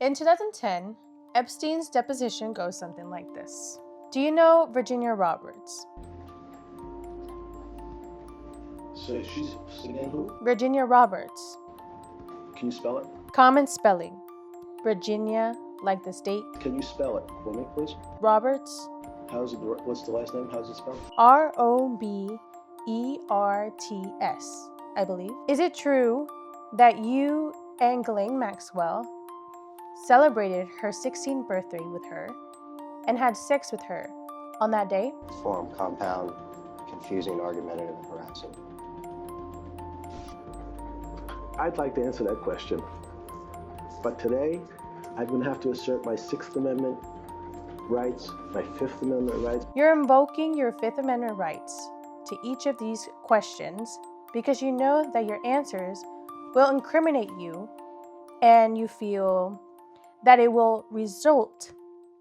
In 2010, Epstein's deposition goes something like this. Do you know Virginia Roberts? So she's again who? Virginia Roberts. Can you spell it? Common spelling. Virginia, like the state. Can you spell it for me, please? Roberts. What's the last name? How's it spelled? Roberts, I believe. Is it true that you and Ghislaine Maxwell celebrated her 16th birthday with her and had sex with her on that day? Form, compound, confusing, argumentative, and harassing. I'd like to answer that question. But today, I'm going to have to assert my Sixth Amendment rights, my Fifth Amendment rights. You're invoking your Fifth Amendment rights to each of these questions because you know that your answers will incriminate you and you feel that it will result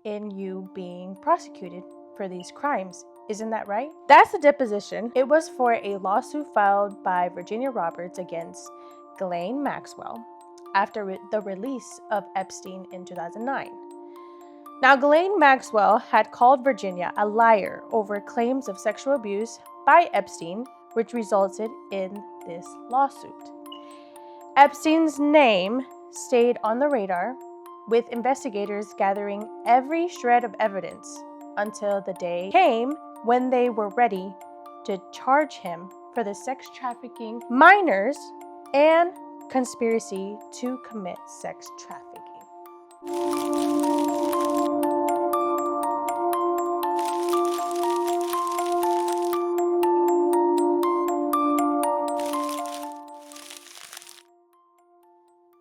in you being prosecuted for these crimes. Isn't that right? That's the deposition. It was for a lawsuit filed by Virginia Roberts against Ghislaine Maxwell after the release of Epstein in 2009. Now, Ghislaine Maxwell had called Virginia a liar over claims of sexual abuse by Epstein, which resulted in this lawsuit. Epstein's name stayed on the radar, with investigators gathering every shred of evidence until the day came when they were ready to charge him for the sex trafficking minors and conspiracy to commit sex trafficking.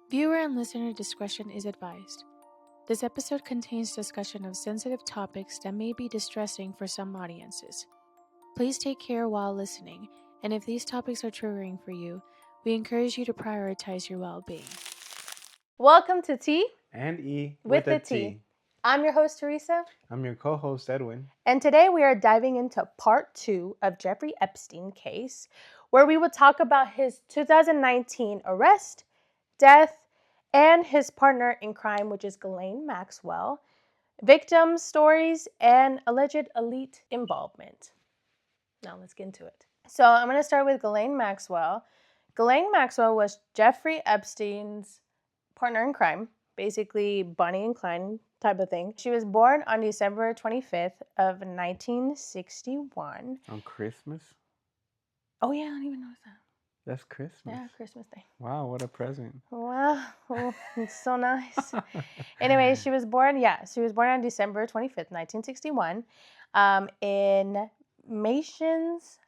Viewer and listener discretion is advised. This episode contains discussion of sensitive topics that may be distressing for some audiences. Please take care while listening, and if these topics are triggering for you, we encourage you to prioritize your well-being. Welcome to T and E with a T. I'm your host, Teresa. I'm your co-host, Edwin. And today we are diving into part 2 of Jeffrey Epstein case, where we will talk about his 2019 arrest, death, and his partner in crime, which is Ghislaine Maxwell, victim stories, and alleged elite involvement. Now let's get into it. So I'm going to start with Ghislaine Maxwell. Ghislaine Maxwell was Jeffrey Epstein's partner in crime, basically Bonnie and Clyde type of thing. She was born on December 25th of 1961. On Christmas? Oh yeah, I don't even know that. That's Christmas. Yeah, Christmas Day. Wow, what a present. Wow, oh, it's so nice. Anyway, she was born on December 25th, 1961, in Mations,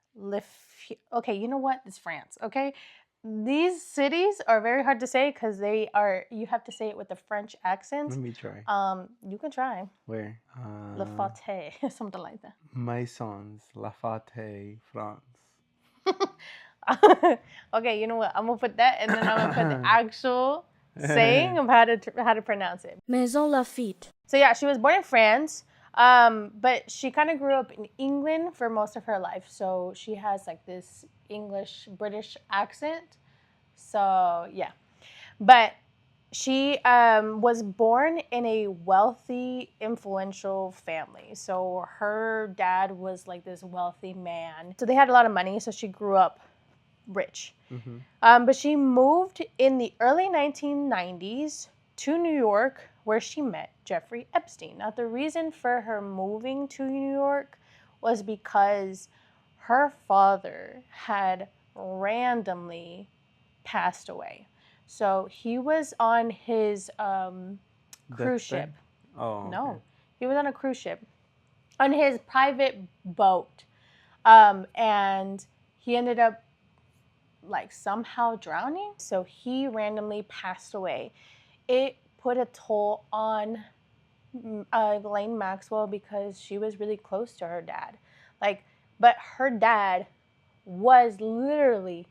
okay, you know what? It's France, okay? These cities are very hard to say because you have to say it with a French accent. Let me try. You can try. Where? La Fate, something like that. Maisons, La Fate, France. Okay, you know what? I'm gonna put that, and then I'm gonna put the actual saying of how to pronounce it. Maison Lafitte. So yeah, she was born in France, but she kind of grew up in England for most of her life. So she has like this English-British accent. So yeah, but she was born in a wealthy, influential family. So her dad was like this wealthy man. So they had a lot of money. So she grew up rich. Mm-hmm. But she moved in the early 1990s to New York, where she met Jeffrey Epstein. Now, the reason for her moving to New York was because her father had randomly passed away. So he was on his cruise ship. Oh, okay. No, he was on a cruise ship on his private boat. And he ended up like somehow drowning. So he randomly passed away. It put a toll on Ghislaine Maxwell because she was really close to her dad. But her dad was literally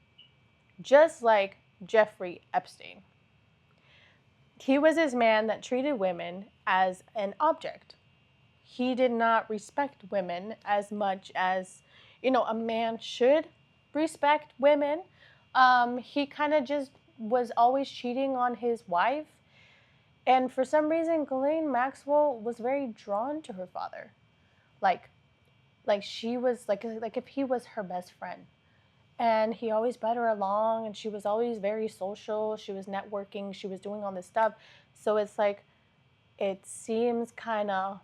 just like Jeffrey Epstein. He was this man that treated women as an object. He did not respect women as much as, a man should respect women. He kind of just was always cheating on his wife. And for some reason, Ghislaine Maxwell was very drawn to her father. Like she was like if he was her best friend. And he always brought her along, and she was always very social. She was networking. She was doing all this stuff. So it's like, it seems kind of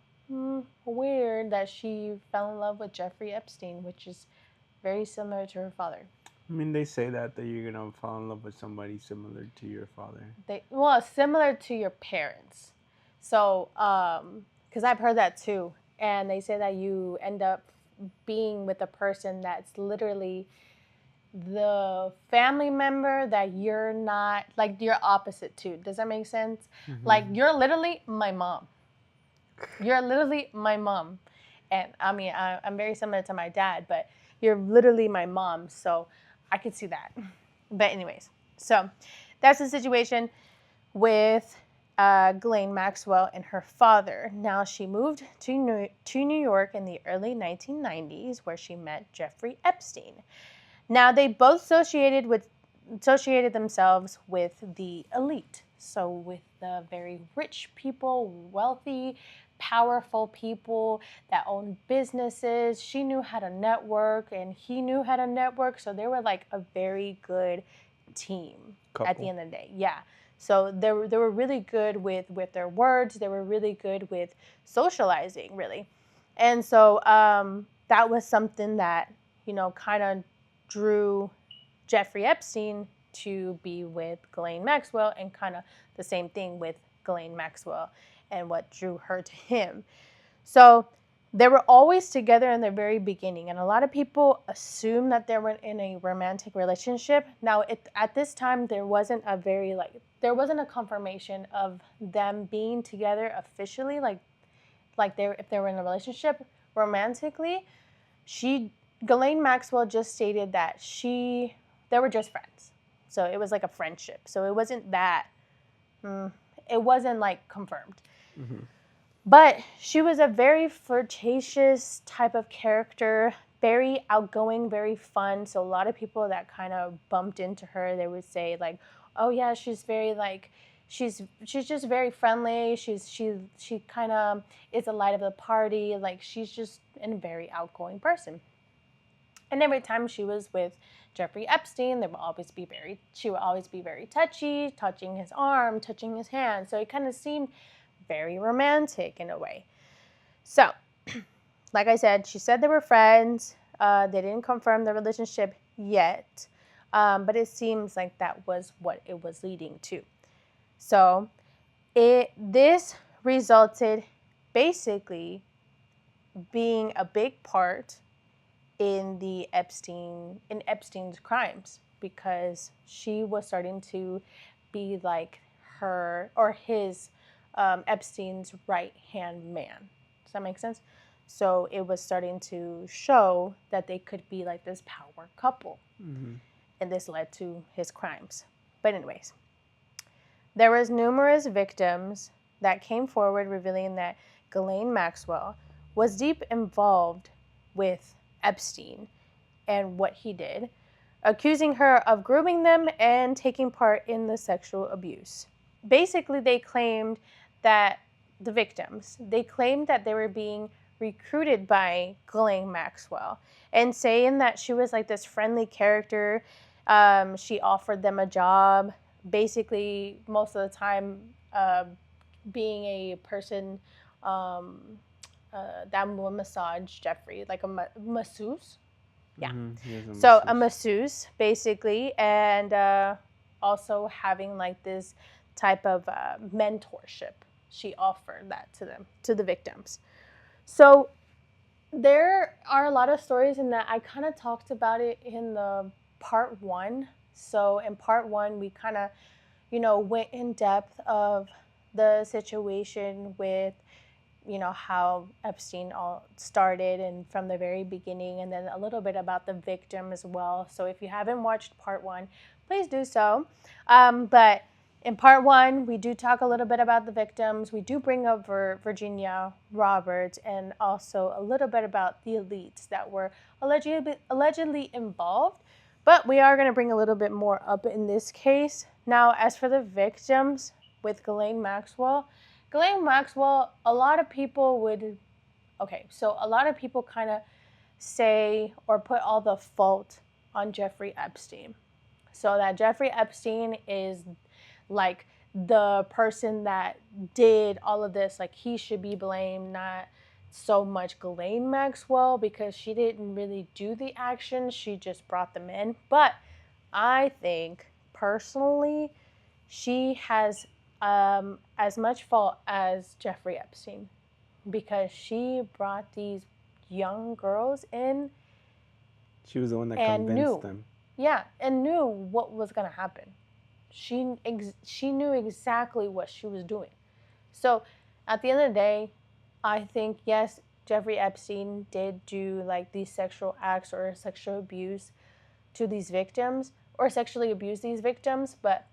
weird that she fell in love with Jeffrey Epstein, which is very similar to her father. I mean, they say that you're going to fall in love with somebody similar to your father. Similar to your parents. So, because I've heard that too. And they say that you end up being with a person that's literally the family member that you're not, like, you're opposite to. Does that make sense? Mm-hmm. Like, you're literally my mom. You're literally my mom. And I mean, I'm very similar to my dad, but you're literally my mom. So I could see that. But anyways, so that's the situation with Ghislaine Maxwell and her father. Now, she moved to New York in the early 1990s, where she met Jeffrey Epstein. Now, they both associated themselves with the elite. So with the very rich people, wealthy, powerful people that own businesses. She knew how to network, and he knew how to network. So they were like a very good team at the end of the day. Yeah. So they were really good with their words. They were really good with socializing, really. And so that was something that, kind of drew Jeffrey Epstein to be with Ghislaine Maxwell, and kind of the same thing with Ghislaine Maxwell and what drew her to him. So they were always together in the very beginning, and a lot of people assume that they were in a romantic relationship. Now, at this time, there wasn't a confirmation of them being together officially, if they were in a relationship romantically. Ghislaine Maxwell just stated that they were just friends. So it was like a friendship. So it wasn't that, it wasn't like confirmed. Mm-hmm. But she was a very flirtatious type of character, very outgoing, very fun. So a lot of people that kind of bumped into her, they would say like, oh yeah, she's very like, she's just very friendly. She kind of is the light of the party. Like, she's just a very outgoing person. And every time she was with Jeffrey Epstein, she would always be very touchy, touching his arm, touching his hand. So it kind of seemed very romantic in a way. So, like I said, she said they were friends. They didn't confirm the relationship yet, but it seems like that was what it was leading to. So, this resulted basically being a big part in Epstein's crimes, because she was starting to be like his Epstein's right-hand man. Does that make sense? So it was starting to show that they could be like this power couple. Mm-hmm. And this led to his crimes. But anyways, there was numerous victims that came forward revealing that Ghislaine Maxwell was deep involved with Epstein and what he did, accusing her of grooming them and taking part in the sexual abuse. Basically, they claimed that they were being recruited by Ghislaine Maxwell, and saying that she was like this friendly character. She offered them a job, basically most of the time being a person that will massage Jeffrey, like a masseuse. Yeah. Mm-hmm. So a masseuse, basically, and also having like this type of mentorship. She offered that to the victims. So there are a lot of stories in that. I kind of talked about it in the part 1. So in part 1, we kind of, went in depth of the situation with, how Epstein all started and from the very beginning, and then a little bit about the victim as well. So if you haven't watched part 1, please do so. But in part 1, we do talk a little bit about the victims. We do bring up Virginia Roberts, and also a little bit about the elites that were allegedly involved. But we are going to bring a little bit more up in this case. Now, as for the victims, with Ghislaine Maxwell. Ghislaine Maxwell, a lot of people would, okay, so a lot of people kind of say or put all the fault on Jeffrey Epstein. So that Jeffrey Epstein is like the person that did all of this, like he should be blamed, not so much Ghislaine Maxwell, because she didn't really do the action, she just brought them in. But I think personally she has as much fault as Jeffrey Epstein, because she brought these young girls in. She was the one that and convinced knew, them. Yeah, and knew what was going to happen. She knew exactly what she was doing. So at the end of the day, I think, yes, Jeffrey Epstein did do like these sexual acts or sexual abuse to these victims, or sexually abuse these victims, but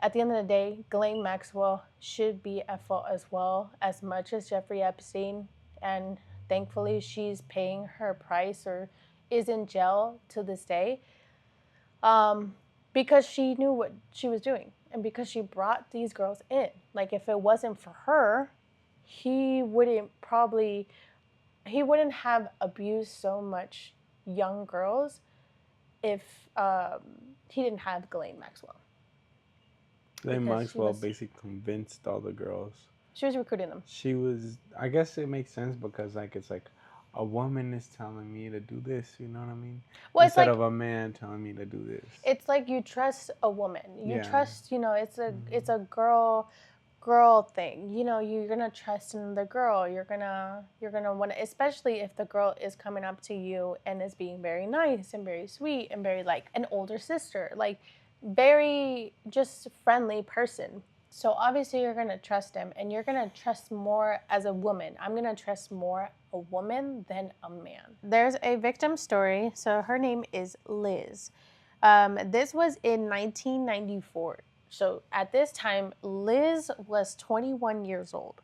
at the end of the day, Ghislaine Maxwell should be at fault as well, as much as Jeffrey Epstein. And thankfully, she's paying her price or is in jail to this day, because she knew what she was doing and because she brought these girls in. Like, if it wasn't for her, he wouldn't have abused so much young girls if he didn't have Ghislaine Maxwell. Ghislaine Maxwell basically convinced all the girls. She was recruiting them. She was, I guess it makes sense because like it's like a woman is telling me to do this, you know what I mean? Well, instead of a man telling me to do this. It's like you trust a woman. You trust, it's a it's a girl thing. You're gonna trust another girl. You're gonna want to, especially if the girl is coming up to you and is being very nice and very sweet and very like an older sister, like very just friendly person. So obviously you're going to trust him, and you're going to trust more as a woman. I'm going to trust more a woman than a man. There's a victim story. So her name is Liz. This was in 1994. So at this time, Liz was 21 years old.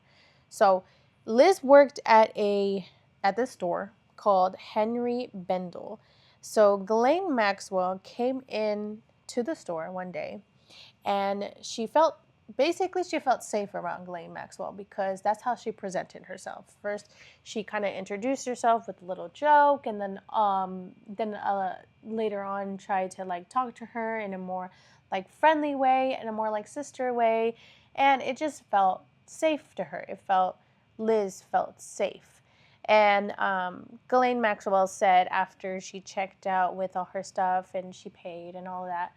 So Liz worked at this store called Henry Bendel. So Ghislaine Maxwell came in to the store one day, and she felt safe around Ghislaine Maxwell because that's how she presented herself. First, she kind of introduced herself with a little joke, and then later on tried to like talk to her in a more like friendly way, in a more like sister way, and it just felt safe to her. Liz felt safe. And Ghislaine Maxwell said after she checked out with all her stuff and she paid and all that,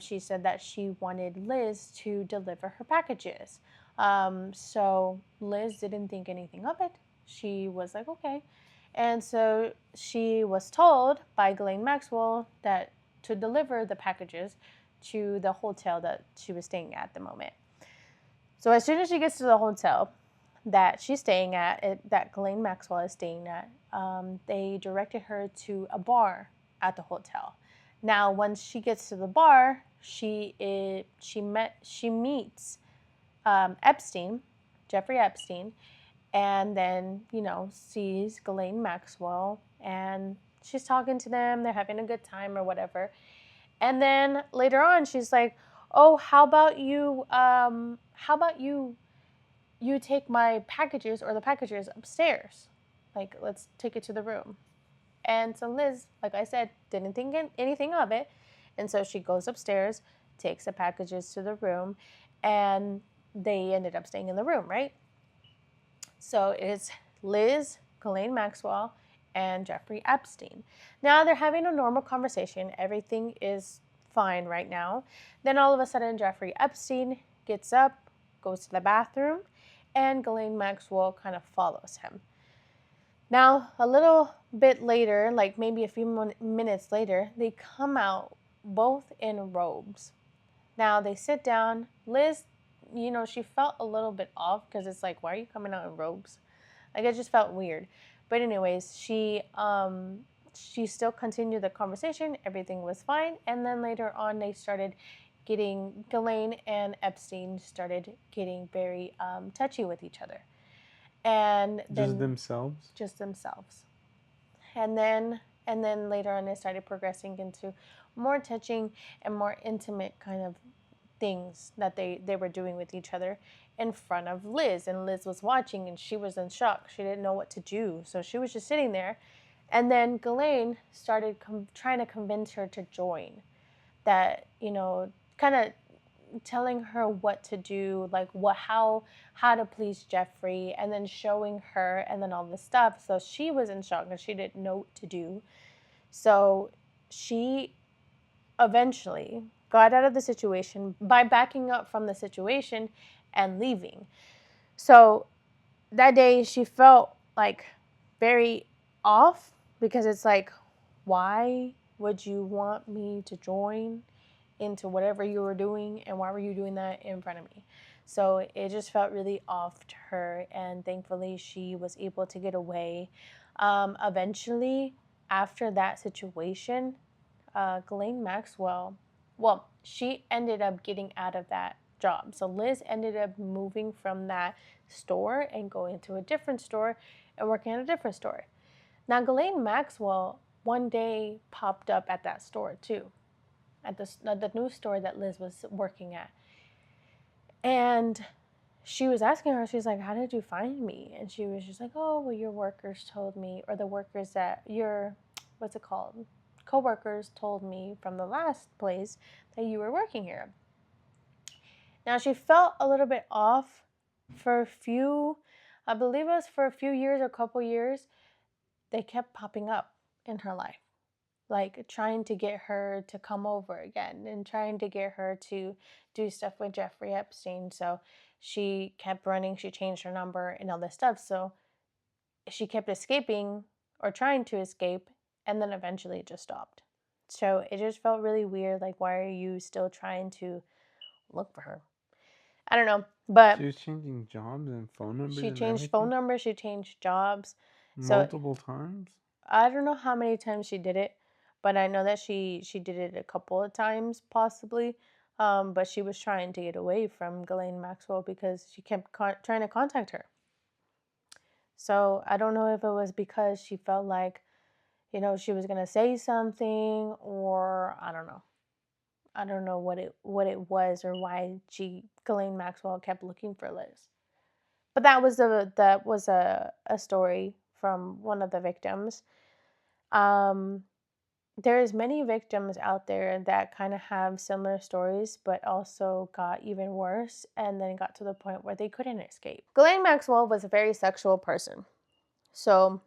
she said that she wanted Liz to deliver her packages. So Liz didn't think anything of it. She was like, okay. And so she was told by Ghislaine Maxwell that to deliver the packages to the hotel that she was staying at the moment. So as soon as she gets to the hotel that she's staying at, that Ghislaine Maxwell is staying at, they directed her to a bar at the hotel. Now, once she gets to the bar, she meets Jeffrey Epstein, and then sees Ghislaine Maxwell, and she's talking to them. They're having a good time or whatever, and then later on, she's like, "Oh, how about you take my packages or the packages upstairs? Like, let's take it to the room." And so Liz, like I said, didn't think anything of it. And so she goes upstairs, takes the packages to the room, and they ended up staying in the room, right? So it's Liz, Ghislaine Maxwell, and Jeffrey Epstein. Now they're having a normal conversation. Everything is fine right now. Then all of a sudden, Jeffrey Epstein gets up, goes to the bathroom, and Ghislaine Maxwell kind of follows him. Now, a little bit later, like maybe a few minutes later, they come out both in robes. Now, they sit down. Liz, she felt a little bit off because it's like, why are you coming out in robes? Like, it just felt weird. But anyways, she still continued the conversation. Everything was fine. And then later on, Ghislaine and Epstein started getting very touchy with each other. And then just themselves. And then later on, they started progressing into more touching and more intimate kind of things that they were doing with each other in front of Liz. And Liz was watching and she was in shock. She didn't know what to do. So she was just sitting there. And then Ghislaine started trying to convince her to join. That, kind of telling her what to do, like how to please Jeffrey, and then showing her and then all this stuff. So she was in shock and she didn't know what to do. So she eventually got out of the situation by backing up from the situation and leaving. So that day she felt like very off, because it's like, why would you want me to join into whatever you were doing, and why were you doing that in front of me? So it just felt really off to her, and thankfully she was able to get away. Eventually, after that situation, Ghislaine Maxwell, well, she ended up getting out of that job. So Liz ended up moving from that store and going to a different store and working at a different store. Now, Ghislaine Maxwell one day popped up at that store too, at the new store that Liz was working at. And she was asking her, she's like, how did you find me? And she was just like, oh, well, your workers told me, or the workers that your, what's it called? Co-workers told me from the last place that you were working here. Now, she felt a little bit off for a few, I believe it was for a few years or a couple years. They kept popping up in her life, like trying to get her to come over again and trying to get her to do stuff with Jeffrey Epstein. So she kept running, she changed her number and all this stuff. So she kept escaping or trying to escape, and then eventually it just stopped. So it just felt really weird. Like, why are you still trying to look for her? I don't know, but she was changing jobs and phone numbers. She and changed everything? phone numbers. She changed jobs. Multiple times. I don't know how many times she did it, but I know that she did it a couple of times, possibly. But she was trying to get away from Ghislaine Maxwell because she kept trying to contact her. So I don't know if it was because she felt like, she was gonna say something, or I don't know. I don't know what it was, or why Ghislaine Maxwell kept looking for Liz. But that was a story from one of the victims. There's many victims out there that kind of have similar stories, but also got even worse, and then got to the point where they couldn't escape. Ghislaine Maxwell was a very sexual person. So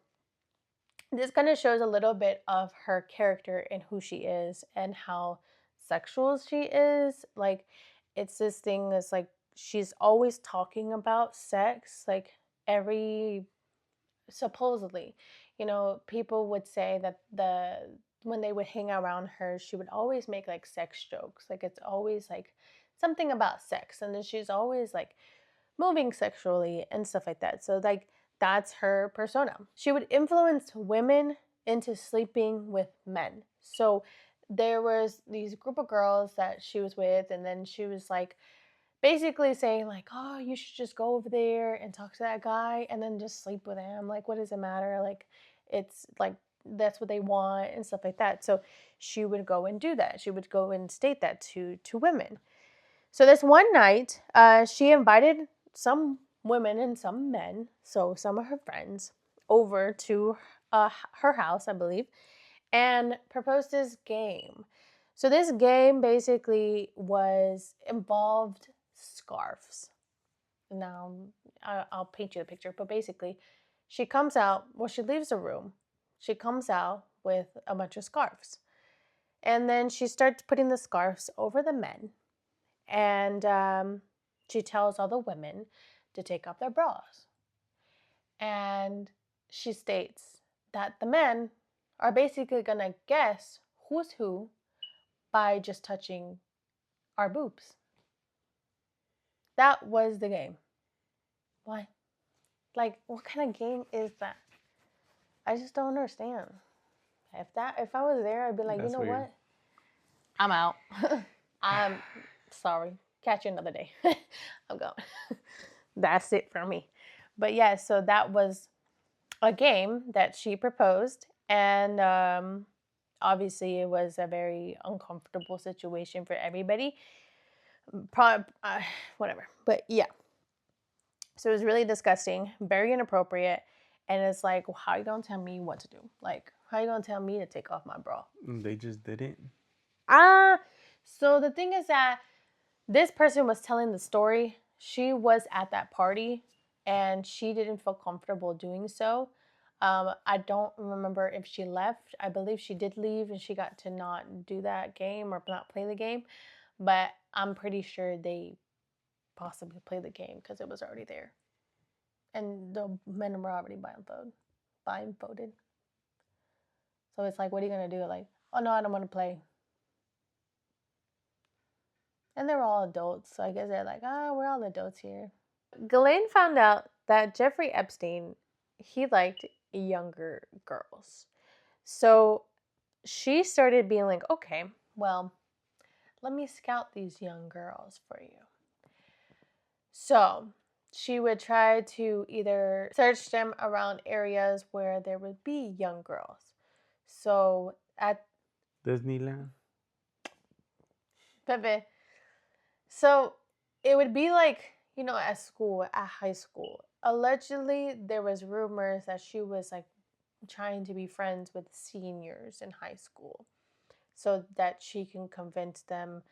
this kind of shows a little bit of her character and who she is and how sexual she is. Like, it's this thing is like, she's always talking about sex, like supposedly, people would say that when they would hang around her, she would always make like sex jokes. Like, it's always like something about sex, and then she's always like moving sexually and stuff like that. So like, that's her persona. She would influence women into sleeping with men. So there was these group of girls that she was with, and then she was like basically saying like, oh, you should just go over there and talk to that guy and then just sleep with him. Like, what does it matter? Like, it's like, that's what they want and stuff like that. So she would go and do that. She would go and state that to women. So this one night, she invited some women and some men, so some of her friends, over to her house, I believe, and proposed this game. So this game basically involved scarves. Now, I'll paint you the picture, but basically, she leaves the room. She comes out with a bunch of scarves. And then she starts putting the scarves over the men. And she tells all the women to take off their bras. And she states that the men are basically going to guess who's who by just touching our boobs. That was the game. Why? Like, what kind of game is that? I just don't understand. If I was there, I'd be like, That's you know weird. what? I'm out. I'm sorry. Catch you another day. I'm going. That's it for me. But yeah, so that was a game that she proposed, and obviously it was a very uncomfortable situation for everybody. Probably, whatever. But yeah. So it was really disgusting, very inappropriate. And it's like, well, how you gonna tell me what to do? Like, how you gonna tell me to take off my bra? They just didn't. So the thing is that this person was telling the story. She was at that party and she didn't feel comfortable doing so. I don't remember if she left. I believe she did leave and she got to not do that game or not play the game. But I'm pretty sure they possibly played the game because it was already there. And the men were already blindfolded. So it's like, what are you going to do? Like, oh no, I don't want to play. And they were all adults. So I guess they're like, we're all adults here. Ghislaine found out that Jeffrey Epstein, he liked younger girls. So she started being like, okay, well, let me scout these young girls for you. So she would try to either search them around areas where there would be young girls. So at Disneyland. Pepe. So it would be like, at school, at high school. Allegedly, there was rumors that she was like trying to be friends with seniors in high school so that she can convince them,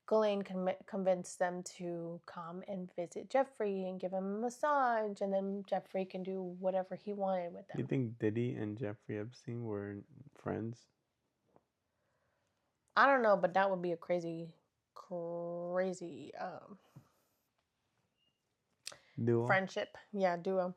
Ghislaine can convince them to come and visit Jeffrey and give him a massage, and then Jeffrey can do whatever he wanted with them. You think Diddy and Jeffrey Epstein were friends? I don't know, but that would be a crazy Duo? friendship. Yeah, duo.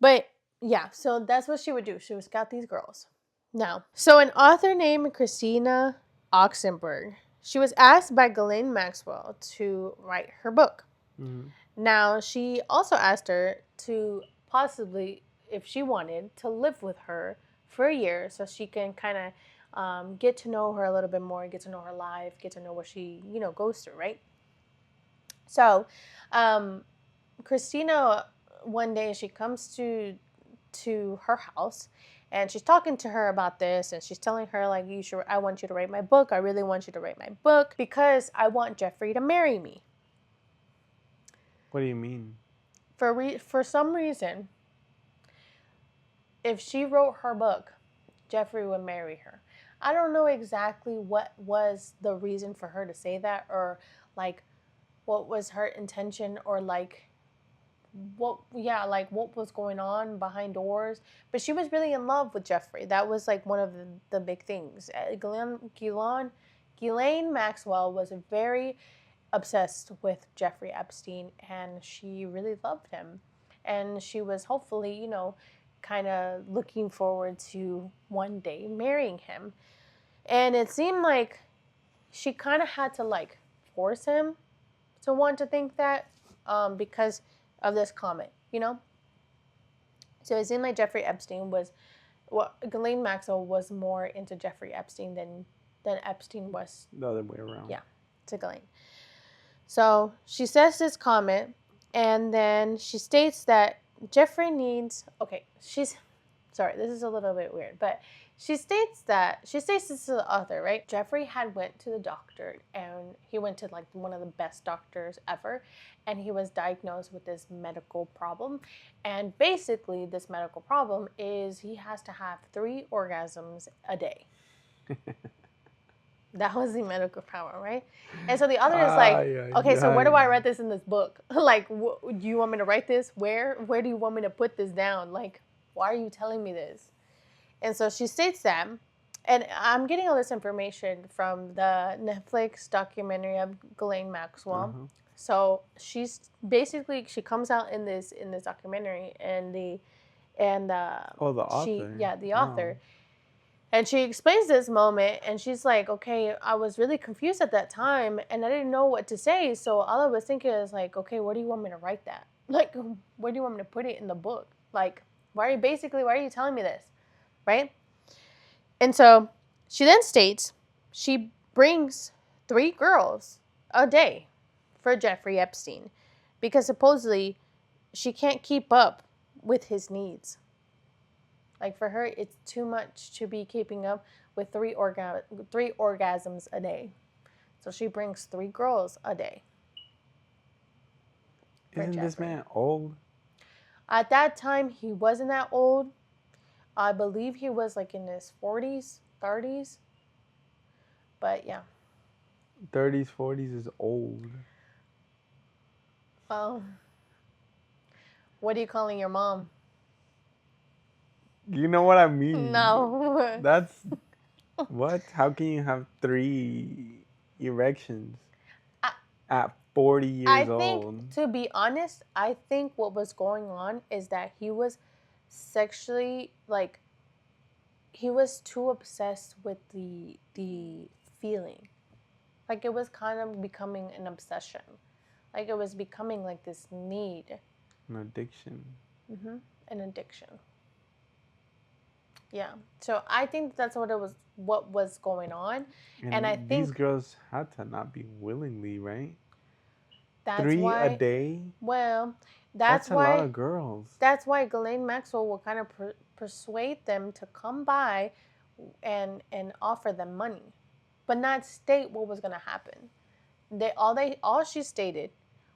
But yeah, so that's what she would do. She would scout these girls. Now, so an author named Christina Oxenberg, she was asked by Ghislaine Maxwell to write her book. Mm-hmm. Now, she also asked her to possibly, if she wanted, to live with her for a year so she can kind of get to know her a little bit more, get to know her life, get to know what she, goes through, right? So, Christina, one day she comes to her house and she's talking to her about this and she's telling her like, I want you to write my book. I really want you to write my book because I want Jeffrey to marry me. What do you mean? For some reason, if she wrote her book, Jeffrey would marry her. I don't know exactly what was the reason for her to say that, or like what was her intention, or like what was going on behind doors. But she was really in love with Jeffrey. That was like one of the big things. Ghislaine Maxwell was very obsessed with Jeffrey Epstein and she really loved him. And she was hopefully, kind of looking forward to one day marrying him. And it seemed like she kind of had to like force him to want to think that because of this comment, So it seemed like Jeffrey Epstein Ghislaine Maxwell was more into Jeffrey Epstein than Epstein was. The other way around. Yeah, to Ghislaine. So she says this comment, and then she states that Jeffrey needs. Okay, sorry, this is a little bit weird, but she states this to the author, right? Jeffrey had went to the doctor, and he went to like one of the best doctors ever, and he was diagnosed with this medical problem. And basically, this medical problem is he has to have 3 orgasms a day. That was the medical problem, right? And so the author is like, okay, so where do I write this in this book? Like, do you want me to write this? Where do you want me to put this down? Like, why are you telling me this? And so she states that, and I'm getting all this information from the Netflix documentary of Ghislaine Maxwell. Uh-huh. So she comes out in this documentary, and the author. The author. Oh. And she explains this moment, and she's like, okay, I was really confused at that time, and I didn't know what to say, so all I was thinking is like, okay, where do you want me to write that? Like, where do you want me to put it in the book? Like, why are you telling me this? Right? And so she then states she brings 3 girls a day for Jeffrey Epstein because supposedly she can't keep up with his needs. Like, for her, it's too much to be keeping up with 3 orgasms a day. So she brings 3 girls a day. Isn't this man old? At that time, he wasn't that old. I believe he was like in his 40s, 30s. But yeah. 30s, 40s is old. What are you calling your mom? You know what I mean? No. That's what? How can you have 3 erections at 40 years old? I think, to be honest, I think what was going on is that he was sexually, like, he was too obsessed with the feeling. Like, it was kind of becoming an obsession. Like, it was becoming like this need. An addiction. An addiction. Yeah. So I think that's what was going on. And I think these girls had to not be willingly, right? that's 3 why, a day? Well, That's why, a lot of girls. That's why Ghislaine Maxwell will kind of persuade them to come by and offer them money, but not state what was going to happen. All she stated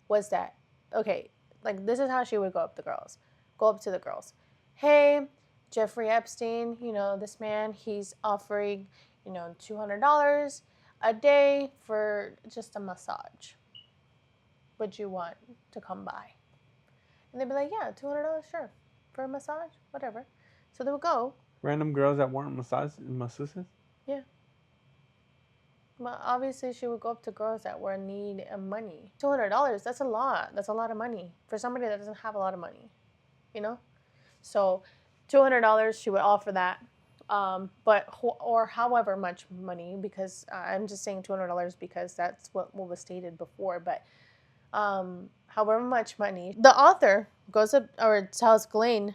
was that, okay, like, this is how she would go up to the girls. Hey, Jeffrey Epstein, this man, he's offering, $200 a day for just a massage. Would you want to come by? And they'd be like, yeah, $200, sure. For a massage, whatever. So they would go. Random girls that weren't masseuses? Yeah. Well, obviously, she would go up to girls that were in need of money. $200, that's a lot. That's a lot of money for somebody that doesn't have a lot of money, So $200, she would offer that. Or however much money, because I'm just saying $200 because that's what was stated before. But however much money, the author goes up or tells Ghislaine,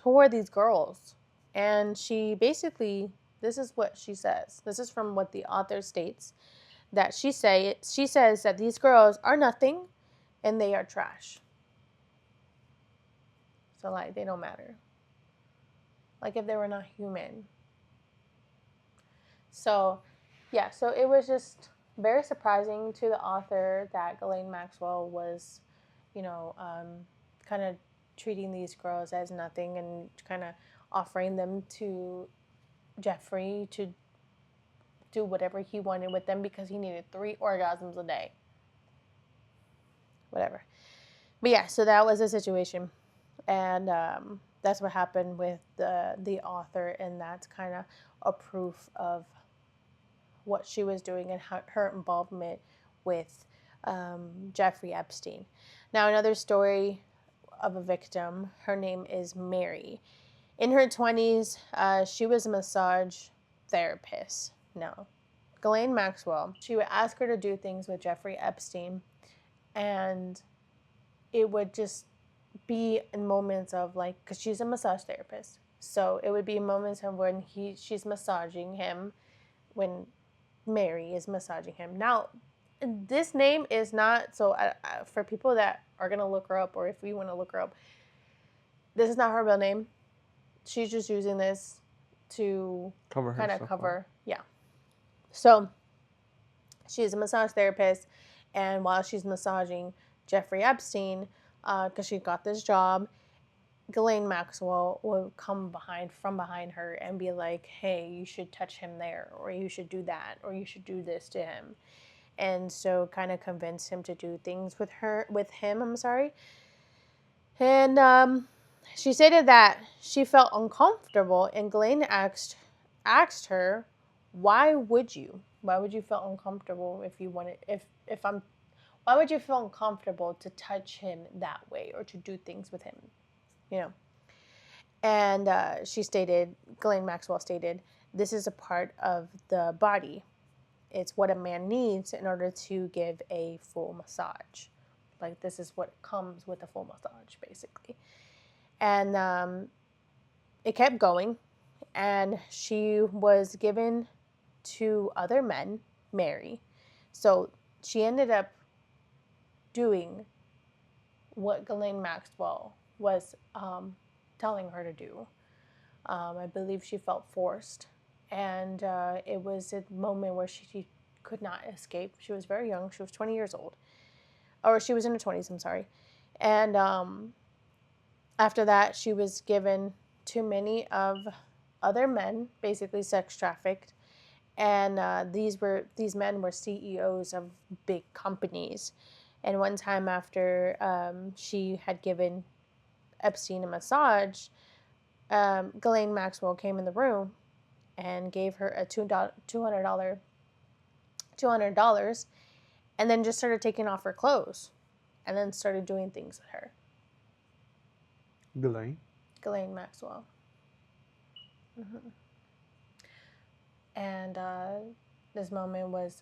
who are these girls? And she basically, this is what she says. This is from what the author states, that she says that these girls are nothing and they are trash. So, like, they don't matter. Like, if they were not human. So, yeah, so it was just very surprising to the author that Ghislaine Maxwell was, kind of treating these girls as nothing and kind of offering them to Jeffrey to do whatever he wanted with them because he needed 3 orgasms a day. Whatever. But yeah, so that was the situation. And that's what happened with the author, and that's kind of a proof of what she was doing and her involvement with Jeffrey Epstein. Now, another story of a victim, her name is Mary. In her 20s, she was a massage therapist. Now, Ghislaine Maxwell, she would ask her to do things with Jeffrey Epstein, and it would just be in moments of, like, because she's a massage therapist, so it would be moments of when she's massaging him, when Mary is massaging him. Now, this name is not, so for people that are going to look her up, or if you want to look her up, this is not her real name. She's just using this to kind of cover. Yeah. So she's a massage therapist, and while she's massaging Jeffrey Epstein, because she got this job, Ghislaine Maxwell will come from behind her and be like, hey, you should touch him there, or you should do that, or you should do this to him. And so kind of convince him to do things with him. And she stated that she felt uncomfortable, and Ghislaine asked her, why would you feel uncomfortable why would you feel uncomfortable to touch him that way or to do things with him? And Ghislaine Maxwell stated, this is a part of the body. It's what a man needs in order to give a full massage. Like, this is what comes with a full massage, basically. And it kept going, and she was given to other men, Mary. So she ended up doing what Ghislaine Maxwell was telling her to do. I believe she felt forced, and it was a moment where she could not escape. She was very young. She was 20 years old. Or she was in her 20s, I'm sorry. And after that, she was given to many of other men, basically sex trafficked. And these men were CEOs of big companies. And one time after she had given Epstein a massage, Ghislaine Maxwell came in the room and gave her a $200, and then just started taking off her clothes, and then started doing things with her. Ghislaine Maxwell. Mm-hmm. And this moment was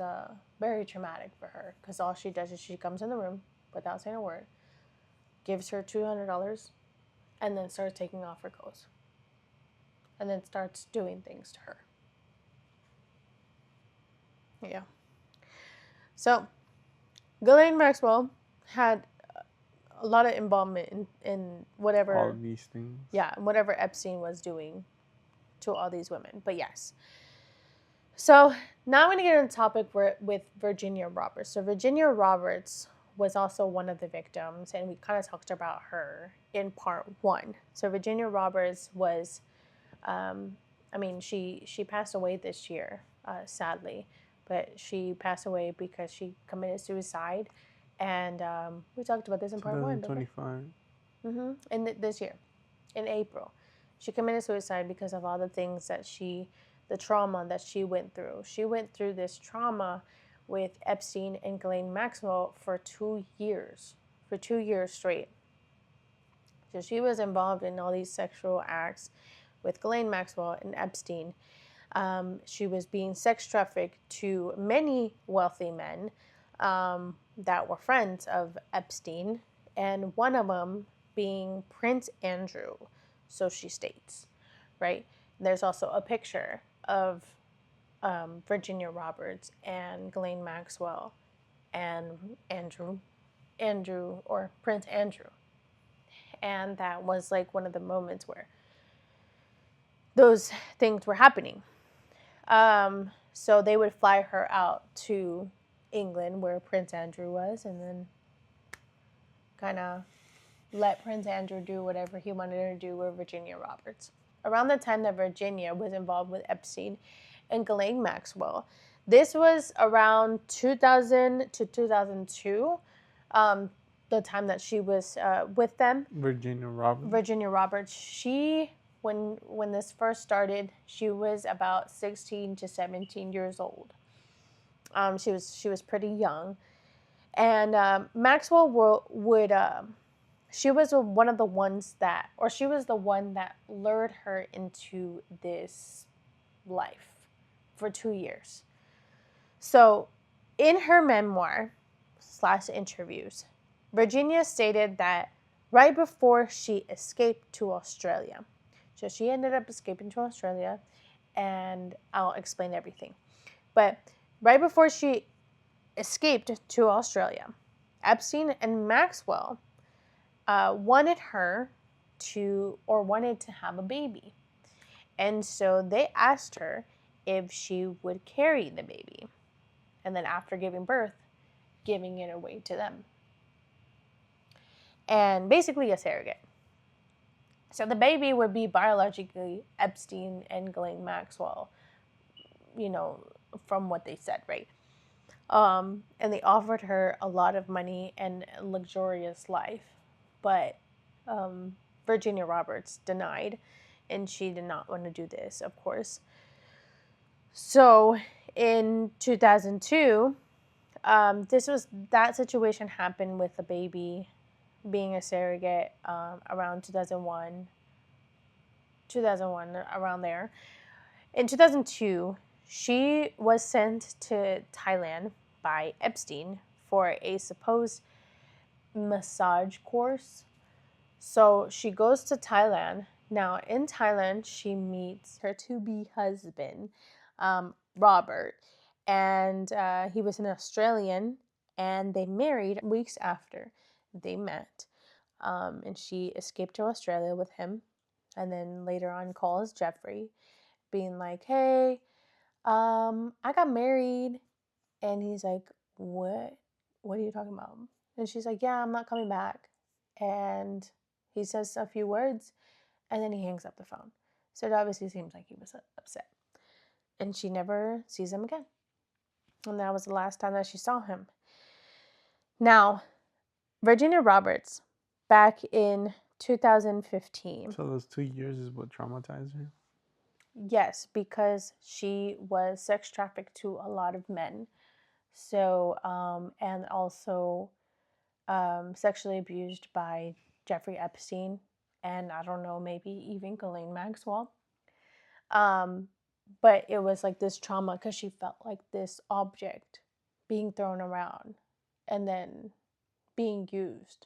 very traumatic for her, because all she does is she comes in the room without saying a word, gives her $200, and then starts taking off her clothes, and then starts doing things to her. Yeah. So, Ghislaine Maxwell had a lot of involvement in whatever... all these things. Yeah, whatever Epstein was doing to all these women. But yes. So, now I'm going to get on the topic with Virginia Roberts. So, Virginia Roberts was also one of the victims, and we kind of talked about her in part 1. So, Virginia Roberts was... she passed away this year, sadly. But she passed away because she committed suicide. And we talked about this in part 1. 2025. Mm-hmm. And this year, in April. She committed suicide because of all the things that the trauma that she went through. She went through this trauma with Epstein and Ghislaine Maxwell for 2 years. For 2 years straight. So she was involved in all these sexual acts with Ghislaine Maxwell and Epstein. She was being sex trafficked to many wealthy men that were friends of Epstein, and one of them being Prince Andrew, so she states, right? There's also a picture of Virginia Roberts and Ghislaine Maxwell and Andrew, or Prince Andrew. And that was like one of the moments where those things were happening. So they would fly her out to England, where Prince Andrew was, and then kind of let Prince Andrew do whatever he wanted to do with Virginia Roberts. Around the time that Virginia was involved with Epstein and Ghislaine Maxwell, this was around 2000 to 2002, the time that she was with them. Virginia Roberts. When this first started, she was about 16 to 17 years old. She was pretty young, and Maxwell she was one of the ones that, or she was the one that lured her into this life for 2 years. So, in her memoir / interviews, Virginia stated that right before she escaped to Australia. So she ended up escaping to Australia, and I'll explain everything. But right before she escaped to Australia, Epstein and Maxwell wanted to have a baby. And so they asked her if she would carry the baby. And then after giving birth, giving it away to them. And basically a surrogate. So the baby would be biologically Epstein and Ghislaine Maxwell, from what they said, right? And they offered her a lot of money and a luxurious life. But Virginia Roberts denied, and she did not want to do this, of course. So in 2002, that situation happened with the baby being a surrogate around 2001, around there. In 2002, she was sent to Thailand by Epstein for a supposed massage course. So she goes to Thailand. Now, in Thailand, she meets her to-be husband, Robert, and he was an Australian, and they married weeks after they met. And she escaped to Australia with him, and then later on calls Jeffrey, being like, hey, I got married, And he's like, what are you talking about? And she's like, yeah, I'm not coming back. And he says a few words, and then he hangs up the phone. So it obviously seems like he was upset. And she never sees him again. And that was the last time that she saw him. Now, Virginia Roberts, back in 2015. So those 2 years is what traumatized her? Yes, because she was sex trafficked to a lot of men. So, and also sexually abused by Jeffrey Epstein, and I don't know, maybe even Ghislaine Maxwell. But it was like this trauma because she felt like this object being thrown around and then being used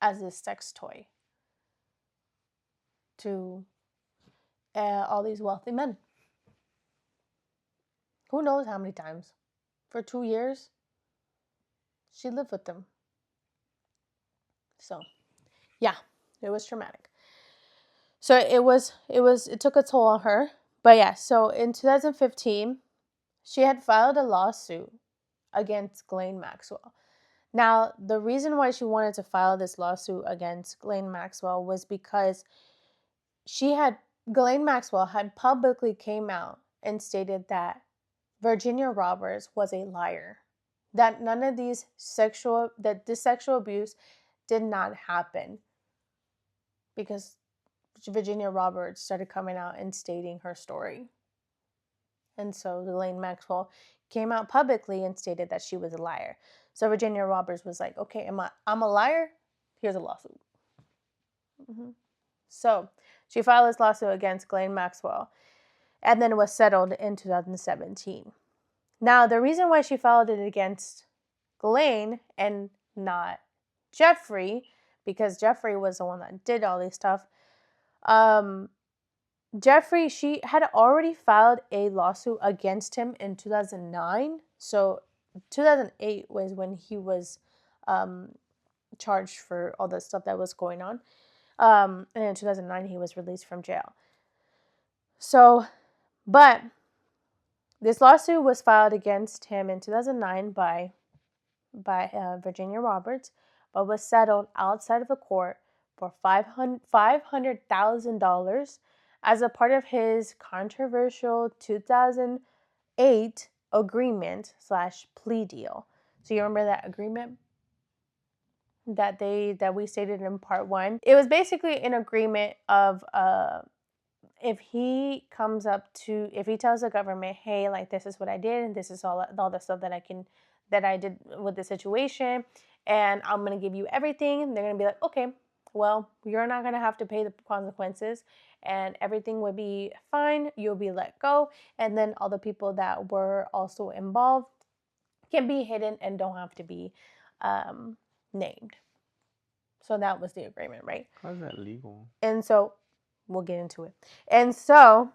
as a sex toy to all these wealthy men. Who knows how many times? For 2 years, she lived with them. So, yeah, it was traumatic. So it took a toll on her. But yeah, so in 2015, she had filed a lawsuit against Ghislaine Maxwell. Now, the reason why she wanted to file this lawsuit against Ghislaine Maxwell was because Ghislaine Maxwell had publicly came out and stated that Virginia Roberts was a liar. That none of this sexual abuse did not happen. Because Virginia Roberts started coming out and stating her story. And so Ghislaine Maxwell came out publicly and stated that she was a liar. So Virginia Roberts was like, okay, I'm a liar? Here's a lawsuit. Mm-hmm. So she filed this lawsuit against Ghislaine Maxwell, and then it was settled in 2017. Now, the reason why she filed it against Ghislaine and not Jeffrey, because Jeffrey was the one that did all this stuff, Jeffrey, she had already filed a lawsuit against him in 2009. So 2008 was when he was charged for all the stuff that was going on. And in 2009, he was released from jail. So, but this lawsuit was filed against him in 2009 by Virginia Roberts, but was settled outside of the court for $500,000 as a part of his controversial 2008 agreement/plea deal. So you remember that agreement that we stated in part 1? It was basically an agreement of if he tells the government, hey, like, this is what I did, and this is all the stuff that I did with the situation, and I'm going to give you everything, they're going to be like, okay, well, you're not going to have to pay the consequences, and everything would be fine. You'll be let go, and then all the people that were also involved can be hidden and don't have to be named. So that was the agreement, right? How is that legal? And so we'll get into it. And so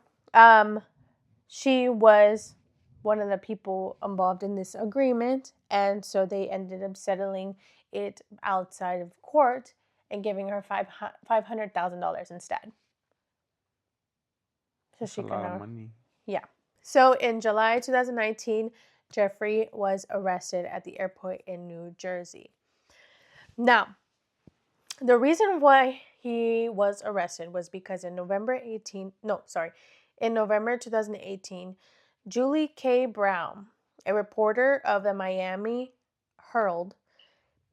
she was one of the people involved in this agreement, and so they ended up settling it outside of court and giving her $500,000 instead. So that's a lot of money. Yeah. So in July 2019, Jeffrey was arrested at the airport in New Jersey. Now, the reason why he was arrested was because in November 2018, Julie K. Brown, a reporter of the Miami Herald,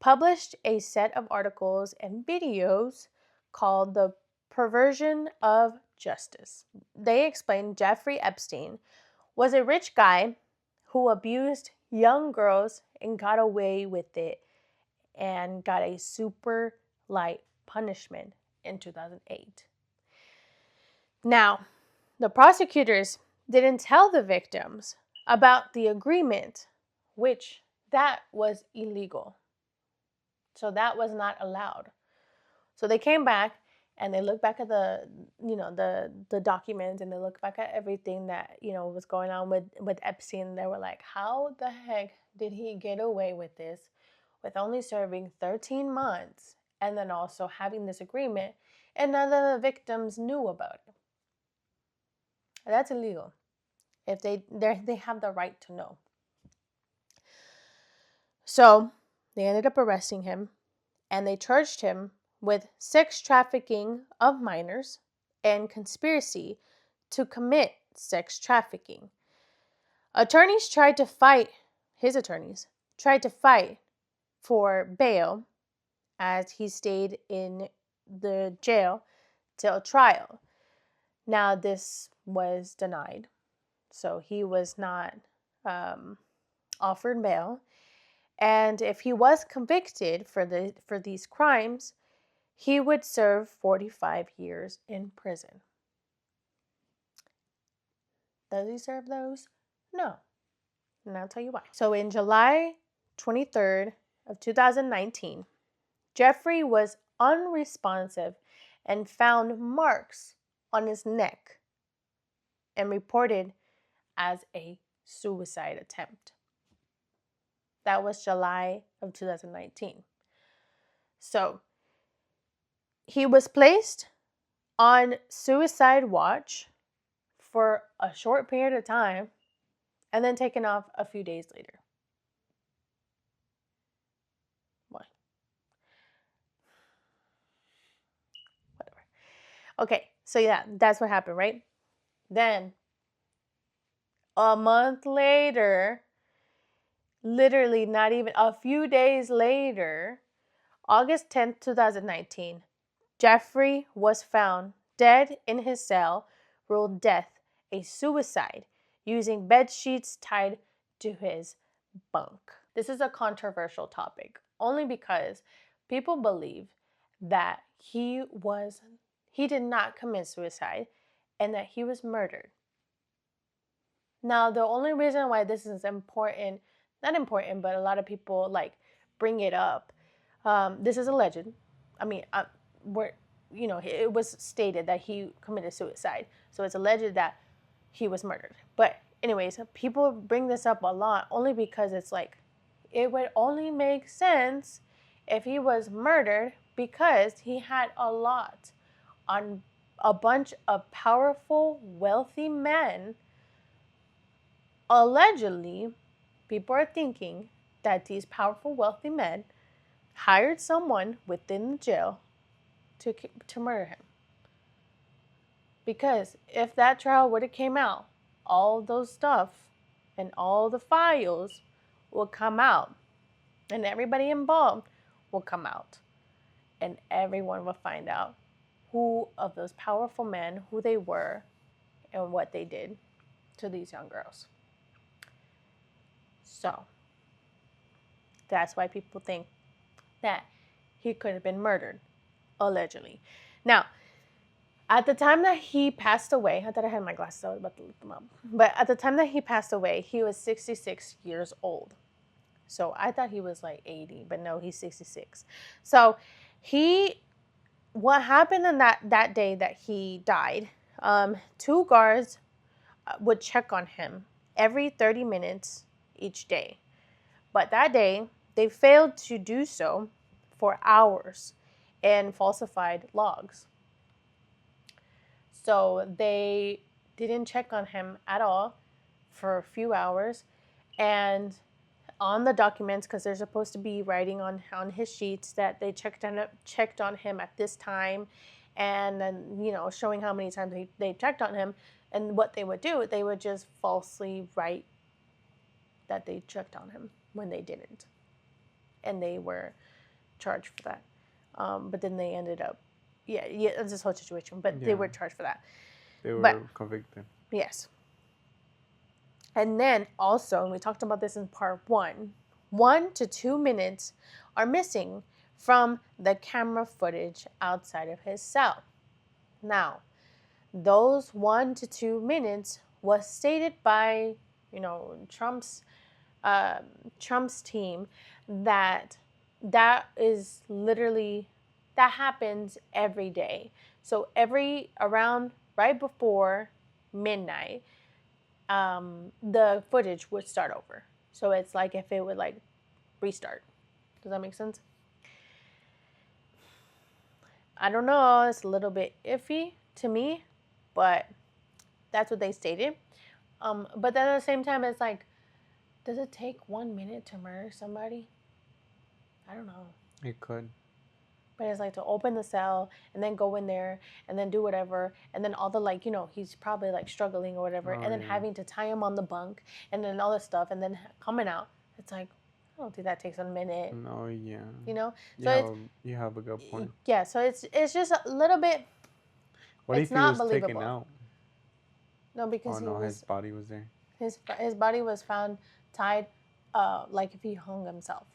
published a set of articles and videos called The Perversion of Justice. They explained Jeffrey Epstein was a rich guy who abused young girls and got away with it and got a super light punishment in 2008. Now, the prosecutors didn't tell the victims about the agreement, which that was illegal. So that was not allowed. So they came back and they looked back at the documents, and they looked back at everything that, was going on with Epstein. They were like, how the heck did he get away with this with only serving 13 months and then also having this agreement, and none of the victims knew about it? That's illegal. If they have the right to know. So they ended up arresting him, and they charged him with sex trafficking of minors and conspiracy to commit sex trafficking. His attorneys tried to fight for bail as he stayed in the jail till trial. Now, this was denied, so he was not offered bail. And if he was convicted for these crimes, he would serve 45 years in prison. Does he serve those? No. And I'll tell you why. So in July 23rd of 2019, Jeffrey was unresponsive and found marks on his neck and reported as a suicide attempt. That was July of 2019. So he was placed on suicide watch for a short period of time and then taken off a few days later. Why? Whatever. Okay, so yeah, that's what happened, right? Then, a month later, literally not even a few days later, August 10th, 2019, Jeffrey was found dead in his cell, ruled death a suicide, using bed sheets tied to his bunk. This is a controversial topic, only because people believe that he did not commit suicide and that he was murdered. Now, the only reason why this is important, not important, but a lot of people bring it up. This is alleged. I mean, it was stated that he committed suicide, so it's alleged that he was murdered. But anyways, people bring this up a lot only because it's it would only make sense if he was murdered because he had a bunch of powerful, wealthy men. Allegedly, people are thinking that these powerful, wealthy men hired someone within the jail to murder him. Because if that trial would have came out, all those stuff and all the files will come out, and everybody involved will come out, and everyone will find out who of those powerful men, who they were, and what they did to these young girls. So that's why people think that he could have been murdered, allegedly. Now, at the time that he passed away, I thought I had my glasses, I was about to lift them up. But at the time that he passed away, he was 66 years old. So I thought he was 80, but no, he's 66. So what happened on that day that he died, 2 guards would check on him every 30 minutes each day. But that day, they failed to do so for hours and falsified logs. So they didn't check on him at all for a few hours. And on the documents, because they're supposed to be writing on his sheets that they checked on him at this time, and then showing how many times they checked on him. And what they would do, they would just falsely write that they checked on him when they didn't, and they were charged for that. But then they ended up, it's this whole situation. But they were charged for that. They were convicted. Yes. And then also, and we talked about this in part 1 to 2 minutes are missing from the camera footage outside of his cell. Now, those 1 to 2 minutes was stated by, Trump's team that is literally, that happens every day. So around right before midnight, the footage would start over. So it's if it would restart. Does that make sense? I don't know. It's a little bit iffy to me, but that's what they stated. But then at the same time, it's Does it take 1 minute to murder somebody? I don't know. It could. But it's like to open the cell and then go in there and then do whatever. And then all the like, he's probably like struggling or whatever. And then having to tie him on the bunk and then all this stuff and then coming out. It's like, I don't think that takes a minute. No, yeah. So you have a good point. Yeah, so it's just a little bit. What if he was taken out? No, because his body was there. His body was found tied, like if he hung himself.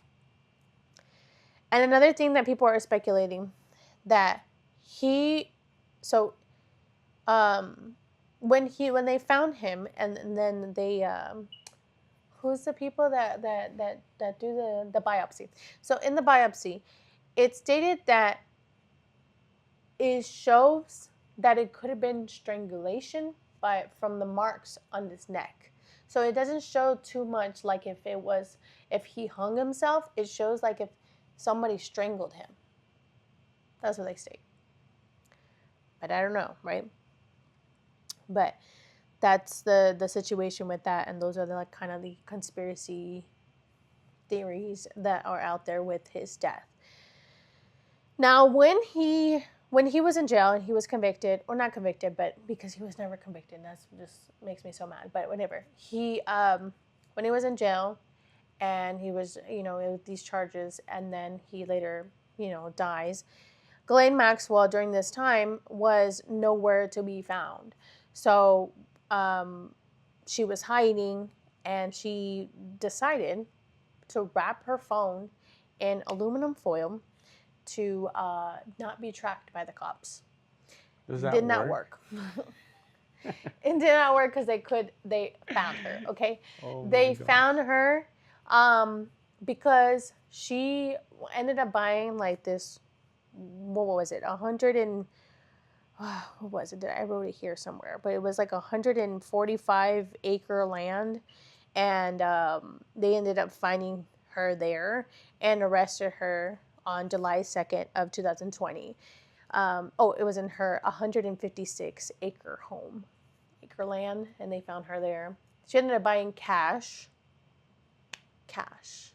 And another thing that people are speculating that when they found him and then they who's the people that do the biopsy? So in the biopsy, it stated that it shows that it could have been strangulation from the marks on his neck. So it doesn't show too much like if he hung himself. It shows like if somebody strangled him. That's what they state. But I don't know, right? But that's the situation with that, and those are the kind of the conspiracy theories that are out there with his death. Now, when he was in jail and he was convicted, or not convicted, but because he was never convicted, that just makes me so mad. But whatever, when he was in jail, and he was with these charges, and then he later dies. Ghislaine Maxwell during this time was nowhere to be found. So she was hiding, and she decided to wrap her phone in aluminum foil to not be tracked by the cops. Did not work. It did not work because they found her. Okay, they found her because she ended up buying like this. What was it? 100 and what was it? I wrote it here somewhere, but it was like 145 acre land, and they ended up finding her there and arrested her on July 2nd of 2020. It was in her 156 acre land, and they found her there. She ended up buying cash. That's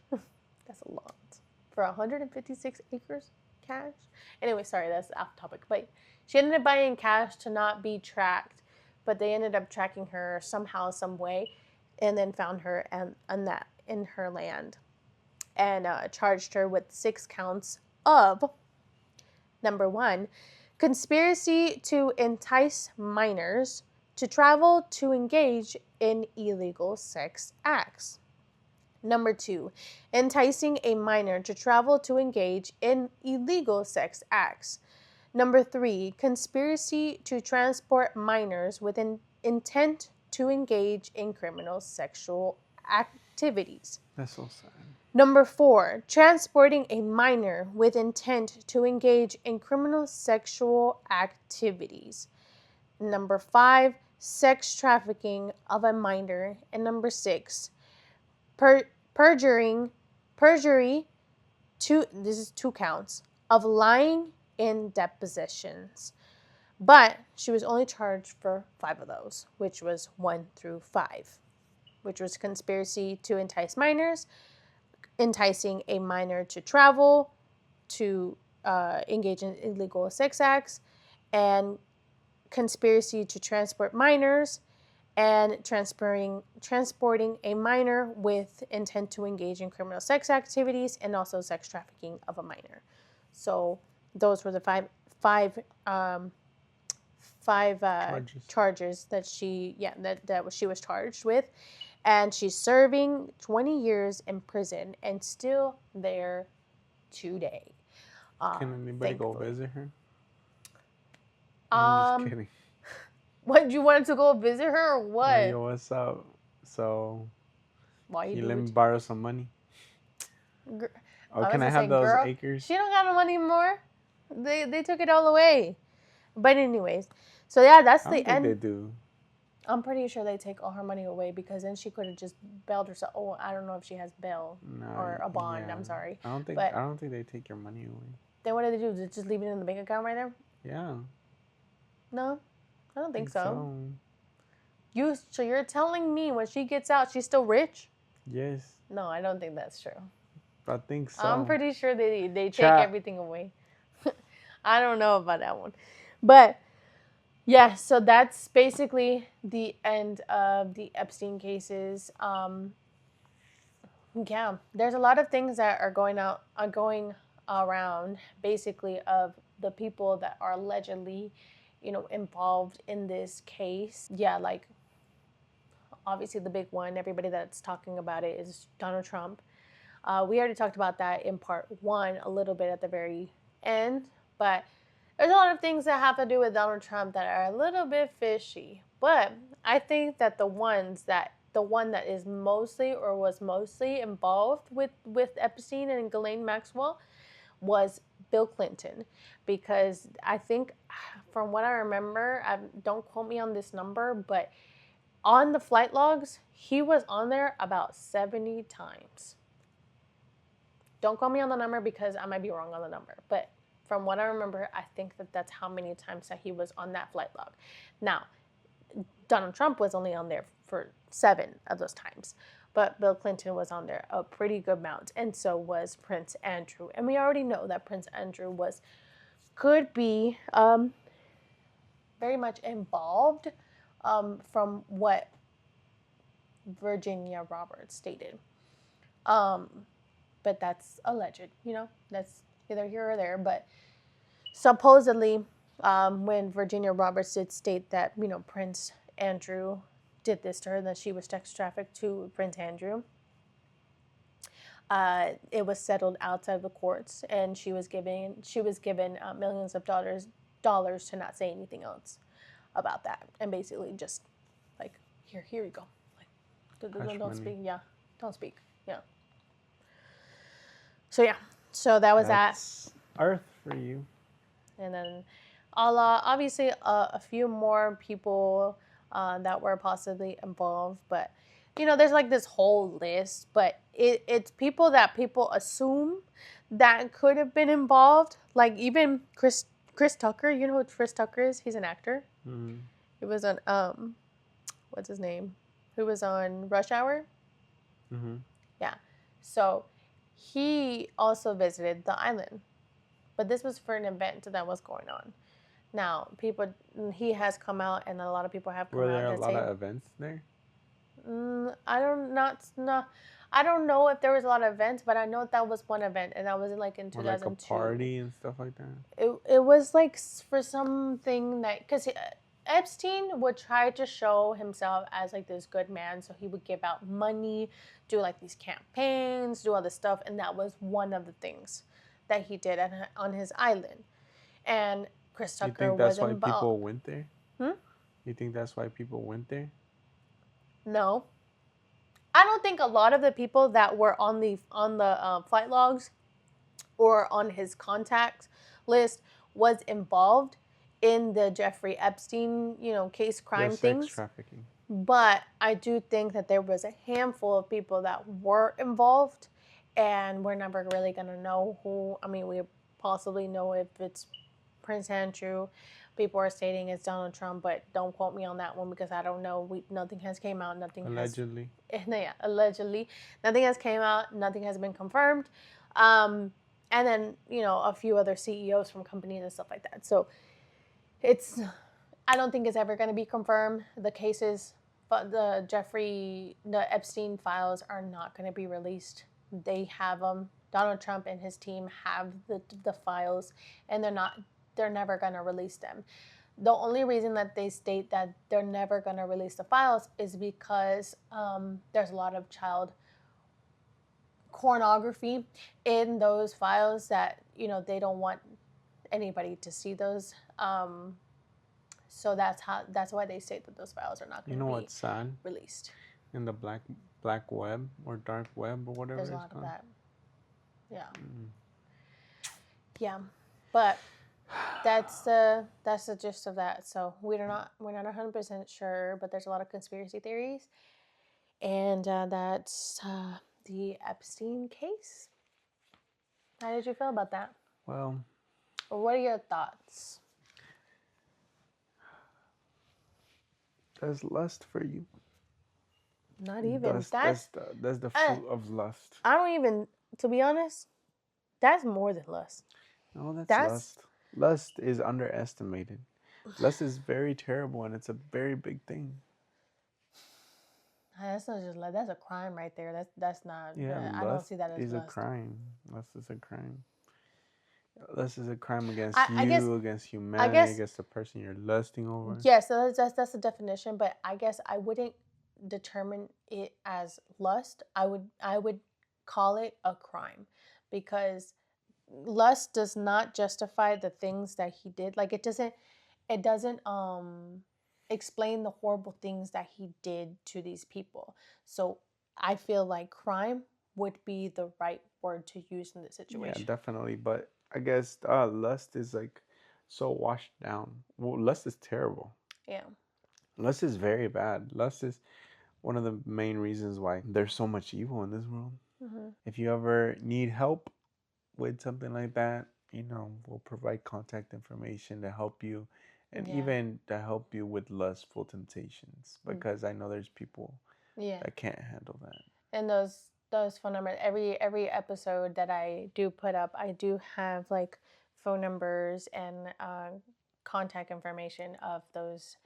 a lot for 156 acres. Cash. Anyway, sorry, that's off topic. But she ended up buying cash to not be tracked, but they ended up tracking her somehow, some way, and then found her in her land, and charged her with 6 counts of, number 1, conspiracy to entice minors to travel to engage in illegal sex acts. Number 2, enticing a minor to travel to engage in illegal sex acts. Number 3, conspiracy to transport minors with an intent to engage in criminal sexual activities. That's so sad. Number 4, transporting a minor with intent to engage in criminal sexual activities. Number 5, sex trafficking of a minor. And number 6, perjury, this is 2 counts, of lying in depositions. But she was only charged for 5 of those, which was 1 through 5, which was conspiracy to entice minors, enticing a minor to travel to engage in illegal sex acts, and conspiracy to transport minors, and transporting a minor with intent to engage in criminal sex activities, and also sex trafficking of a minor. So those were the five charges that she was charged with, and she's serving 20 years in prison and still there today. Can anybody go visit her? I'm just kidding. What, you wanted to go visit her or what? Yo, what's up? So, why you let me borrow some money? Can I have those acres? She don't got no money anymore. They took it all away. But anyways, so yeah, that's the end. I don't think they do. I'm pretty sure they take all her money away, because then she could have just bailed herself. Oh, I don't know if she has bail or a bond. Yeah. I'm sorry. I don't think they take your money away. Then what do they do? Just leave it in the bank account right there? Yeah. No, I don't think so. So you're telling me when she gets out, she's still rich? Yes. No, I don't think that's true. I think so. I'm pretty sure they take everything away. I don't know about that one. But yeah, so that's basically the end of the Epstein cases. Yeah, there's a lot of things that are going around, basically, of the people that are allegedly, involved in this case. Yeah, like obviously the big one, everybody that's talking about it, is Donald Trump. We already talked about that in part 1 a little bit at the very end, but there's a lot of things that have to do with Donald Trump that are a little bit fishy. But I think that the one that is mostly or was mostly involved with Epstein and Ghislaine Maxwell was Bill Clinton, because I think, from what I remember, don't quote me on this number, but on the flight logs, he was on there about 70 times. Don't quote me on the number because I might be wrong on the number, but from what I remember, I think that's how many times that he was on that flight log. Now, Donald Trump was only on there for 7 of those times, but Bill Clinton was on there a pretty good amount, and so was Prince Andrew. And we already know that Prince Andrew could be very much involved, from what Virginia Roberts stated. But that's alleged, that's either here or there. But supposedly, when Virginia Roberts did state that, Prince Andrew did this to her, that she was sex trafficked to Prince Andrew, it was settled outside of the courts, and she was given millions of dollars to not say anything else about that, and basically just like, here you go, like, don't speak, don't speak, So that was That's Earth for you. And then, obviously, a few more people that were possibly involved, but there's like this whole list, but it's people that people assume that could have been involved, like even Chris Tucker. You know who Chris Tucker is? He's an actor. Mm-hmm. He was on what's his name? Who was on Rush Hour? Mm-hmm. Yeah. So he also visited the island, but this was for an event that was going on. Now, he has come out, and a lot of people have come out. Were there a lot of events there? I don't know if there was a lot of events, but I know that was one event, and that was like in 2002. Or like a party and stuff like that? It was like for something that, because Epstein would try to show himself as like this good man, so he would give out money, do like these campaigns, do all this stuff, and that was one of the things that he did on his island. And Chris Tucker was involved. You think that's why people went there? Hmm? You think that's why people went there? No. I don't think a lot of the people that were on the flight logs or on his contact list was involved in the Jeffrey Epstein, case crime things. Sex trafficking. But I do think that there was a handful of people that were involved, and we're never really going to know who. I mean, we possibly know if it's Prince Andrew. People are stating it's Donald Trump, but don't quote me on that one because I don't know. Nothing has came out. Allegedly. Allegedly. Nothing has came out. Nothing has been confirmed. And then, a few other CEOs from companies and stuff like that. So I don't think it's ever going to be confirmed. The cases, but the Epstein files are not going to be released. They have them. Donald Trump and his team have the files, and they're never going to release them. The only reason that they state that they're never going to release the files is because there's a lot of child pornography in those files that, they don't want anybody to see those. So that's why they state that those files are not going to be what's sad? Released. In the black web or dark web or whatever there's a it's lot called. of that. Yeah. Yeah. But that's the gist of that. So we're not 100% sure, but there's a lot of conspiracy theories, and that's the Epstein case. How did you feel about that? Well, or what are your thoughts? There's lust for you. Not even. That's the fruit of lust. I don't even, to be honest, that's more than lust. No, that's lust. Lust is underestimated. Lust is very terrible, and it's a very big thing. That's not just lust. That's a crime right there. That's not. Yeah, I don't see that as is lust. a crime. Lust is a crime. Lust is a crime against against humanity, against the person you're lusting over. Yes, that's the definition. But I guess I wouldn't determine it as lust. I would call it a crime, because lust does not justify the things that he did. Like it doesn't explain the horrible things that he did to these people. So I feel like crime would be the right word to use in this situation. Yeah, definitely. But I guess lust is like so washed down. Well, lust is terrible. Yeah. Lust is very bad. Lust is one of the main reasons why there's so much evil in this world. Mm-hmm. If you ever need help with something like that, we'll provide contact information to help you, and even to help you with lustful temptations, because I know there's people that can't handle that. And those phone numbers, every episode that I do put up, I do have like phone numbers and contact information of those,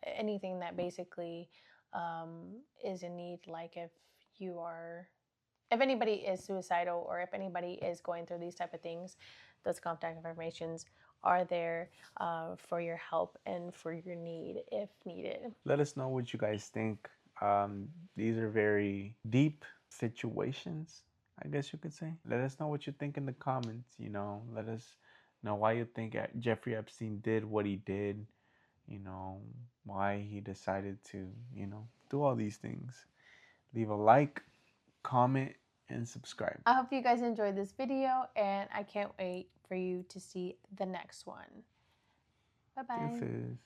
anything that basically is in need. Like if anybody is suicidal, or if anybody is going through these type of things, those contact informations are there for your help and for your need if needed. Let us know what you guys think. These are very deep situations, I guess you could say. Let us know what you think in the comments. Let us know why you think Jeffrey Epstein did what he did. Why he decided to, do all these things. Leave a like, comment, and subscribe. I hope you guys enjoyed this video, and I can't wait for you to see the next one. Bye-bye. Deuces.